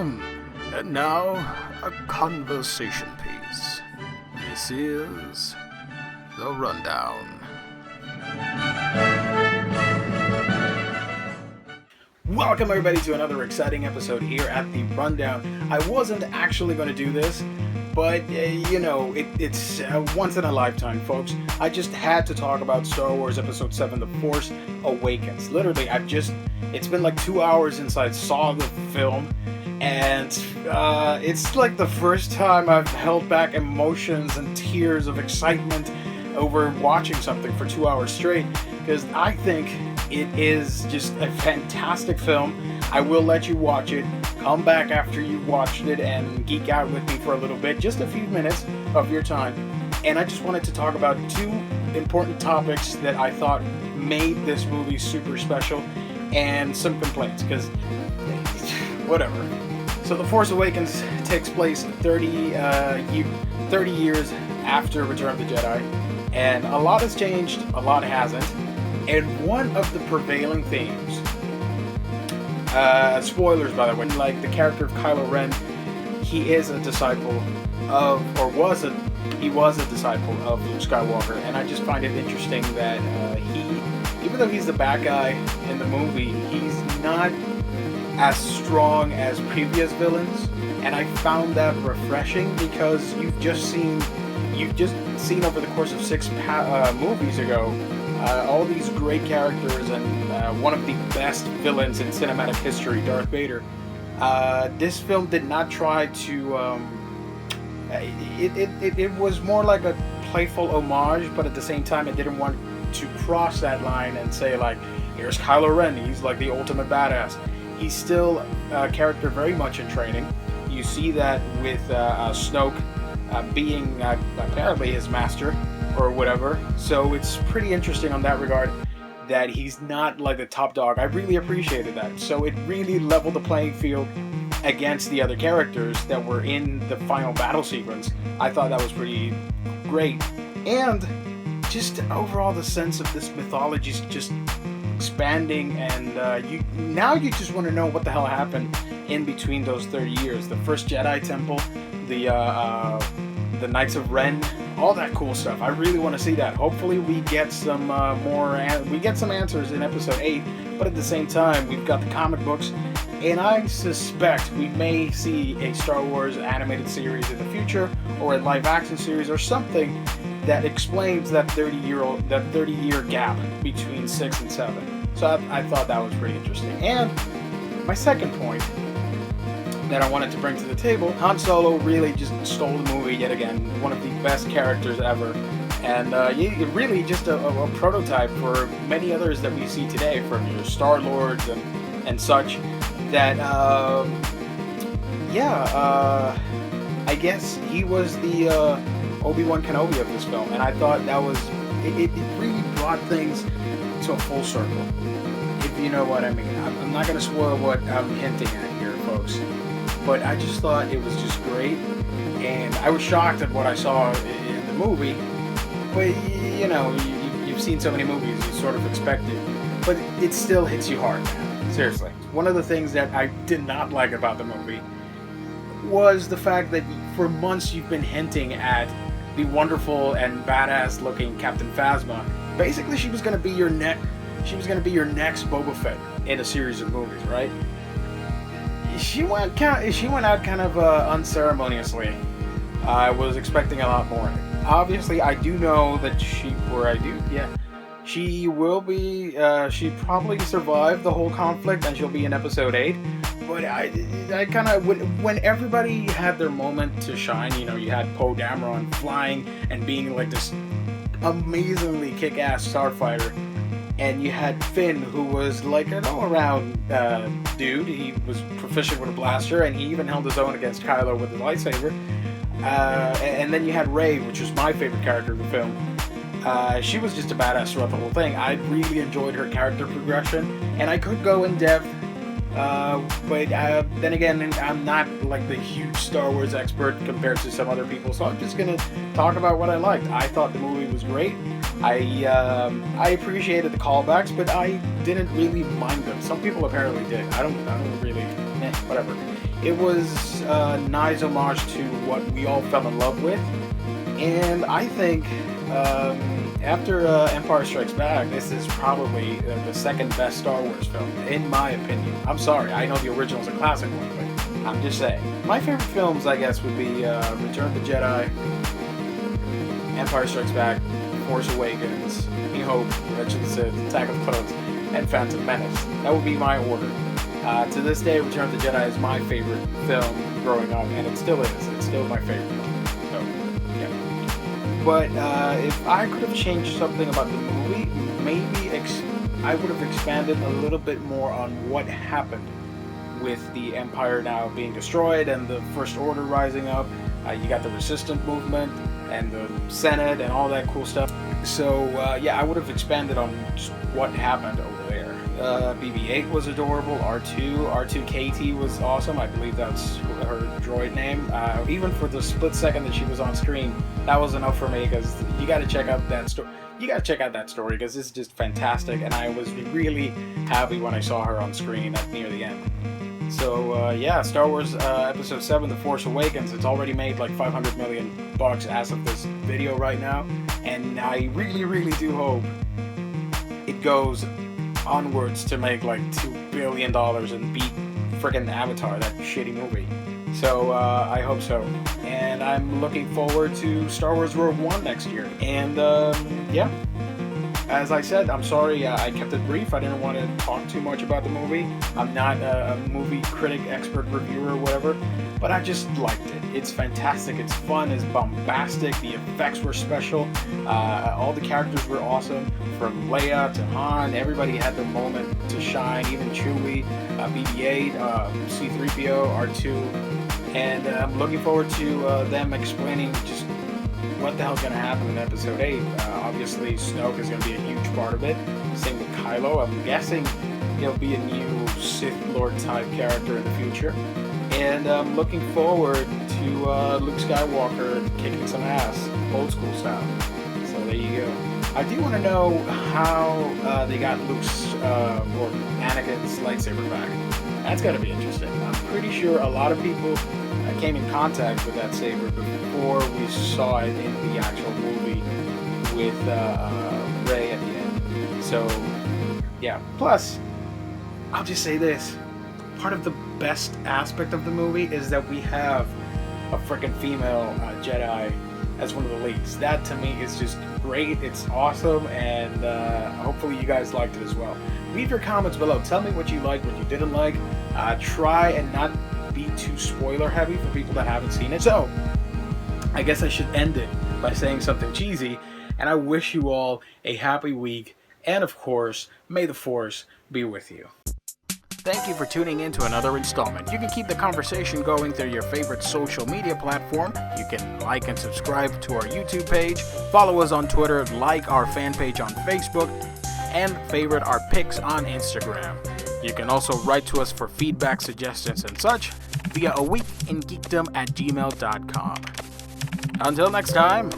And now, a conversation piece. This is The Rundown. Welcome everybody to another exciting episode here at The Rundown. I wasn't actually going to do this, but it's once in a lifetime, folks. I just had to talk about Star Wars Episode 7, The Force Awakens. Literally, it's been like 2 hours since I saw the film, and it's like the first time I've held back emotions and tears of excitement over watching something for 2 hours straight, because I think it is just a fantastic film. I will let you watch it. Come back after you've watched it and geek out with me for a little bit, just a few minutes of your time. And I just wanted to talk about two important topics that I thought made this movie super special, and some complaints, because whatever. So The Force Awakens takes place 30 years after Return of the Jedi, and a lot has changed, a lot hasn't. And one of the prevailing themes, spoilers by the way, like the character of Kylo Ren, he is a disciple of, he was a disciple of Luke Skywalker, and I just find it interesting that even though he's the bad guy in the movie, he's not as strong as previous villains, and I found that refreshing, because you've just seen over the course of 6 movies ago, all these great characters, and one of the best villains in cinematic history, Darth Vader. This film did not try to. It was more like a playful homage, but at the same time, it didn't want to cross that line and say, like, here's Kylo Ren, he's like the ultimate badass. He's still a character very much in training. You see that with Snoke being apparently his master or whatever. So it's pretty interesting on that regard that he's not like the top dog. I really appreciated that. So it really leveled the playing field against the other characters that were in the final battle sequence. I thought that was pretty great. And just overall, the sense of this mythology is just expanding, and you just want to know what the hell happened in between those 30 years. The first Jedi Temple, the Knights of Ren, all that cool stuff. I really want to see that. Hopefully we get some some answers in episode 8, but at the same time, we've got the comic books, and I suspect we may see a Star Wars animated series in the future, or a live action series, or something that explains that 30-year gap between 6 and 7. So I thought that was pretty interesting. And my second point that I wanted to bring to the table, Han Solo really just stole the movie yet again. One of the best characters ever, and really just a prototype for many others that we see today, from your Star-Lords and such. That I guess he was the Obi-Wan Kenobi of this film, and I thought that was it really brought things to a full circle, if you know what I mean. I'm not going to spoil what I'm hinting at here, folks, but I just thought it was just great, and I was shocked at what I saw in the movie. But you've seen so many movies, you sort of expect it, but it still hits you hard, man. Seriously. One of the things that I did not like about the movie was the fact that for months you've been hinting at the wonderful and badass looking Captain Phasma. Basically, she was going to be your next Boba Fett in a series of movies, right? She went out kind of unceremoniously. I was expecting a lot more. Obviously, I do know that she will be. She probably survived the whole conflict, and she'll be in episode 8. But I kind of, when everybody had their moment to shine, you had Poe Dameron flying and being like this amazingly kick-ass starfighter, and you had Finn, who was like an all-around dude. He was proficient with a blaster, and he even held his own against Kylo with his lightsaber. And then you had Rey, which was my favorite character of the film. She was just a badass throughout the whole thing. I really enjoyed her character progression, and I could go in depth, but then again, I'm not like the huge Star Wars expert compared to some other people, so I'm just gonna talk about what I liked. I thought the movie was great. I appreciated the callbacks, but I didn't really mind them. Some people apparently did. I don't really. name, whatever. It was a nice homage to what we all fell in love with, and I think after Empire Strikes Back, this is probably the second best Star Wars film, in my opinion. I'm sorry, I know the original's a classic one, but I'm just saying. My favorite films, I guess, would be Return of the Jedi, Empire Strikes Back, Force Awakens, New Hope, Revenge of the Sith, Attack of the Clones, and Phantom Menace. That would be my order. To this day, Return of the Jedi is my favorite film growing up, and it still is. It's still my favorite film. So, yeah. But if I could have changed something about the movie, maybe I would have expanded a little bit more on what happened with the Empire now being destroyed and the First Order rising up. You got the Resistance movement and the Senate and all that cool stuff. So yeah, I would have expanded on just what happened over there. BB-8 was adorable. R2-KT was awesome. I believe that's her droid name. Even for the split second that she was on screen, that was enough for me, because you got to check out that story. You got to check out that story because it's just fantastic, and I was really happy when I saw her on screen near the end. So yeah, Star Wars Episode 7, The Force Awakens, it's already made like $500 million as of this video right now, and I really do hope it goes onwards to make like $2 billion and beat friggin' Avatar, that shitty movie. So I hope so, and I'm looking forward to Star Wars Rogue One next year. And yeah, as I said, I'm sorry I kept it brief. I didn't want to talk too much about the movie. I'm not a movie critic, expert, reviewer, or whatever, but I just liked it. It's fantastic, it's fun, it's bombastic, the effects were special, all the characters were awesome, from Leia to Han, everybody had their moment to shine, even Chewie, BB-8, C-3PO, R2, and I'm looking forward to them explaining just what the hell's going to happen in Episode 8. Obviously, Snoke is going to be a huge part of it. Same with Kylo. I'm guessing he'll be a new Sith Lord type character in the future. And I'm looking forward to Luke Skywalker kicking some ass, old school style. So there you go. I do want to know how they got Luke's or Anakin's lightsaber back. That's got to be interesting. I'm pretty sure a lot of people came in contact with that saber before we saw it in the actual movie with Rey at the end. So yeah. Plus, I'll just say this. Part of the best aspect of the movie is that we have a freaking female Jedi as one of the leads. That to me is just great. It's awesome, and hopefully you guys liked it as well. Leave your comments below. Tell me what you liked, what you didn't like. Try and not be too spoiler heavy for people that haven't seen it. So I guess I should end it by saying something cheesy, and I wish you all a happy week, and of course, may the Force be with you. Thank you for tuning in to another installment. You can keep the conversation going through your favorite social media platform. You can like and subscribe to our YouTube page, follow us on Twitter, like our fan page on Facebook, and favorite our pics on Instagram. You can also write to us for feedback, suggestions, and such via aweekingeekdom@gmail.com. Until next time.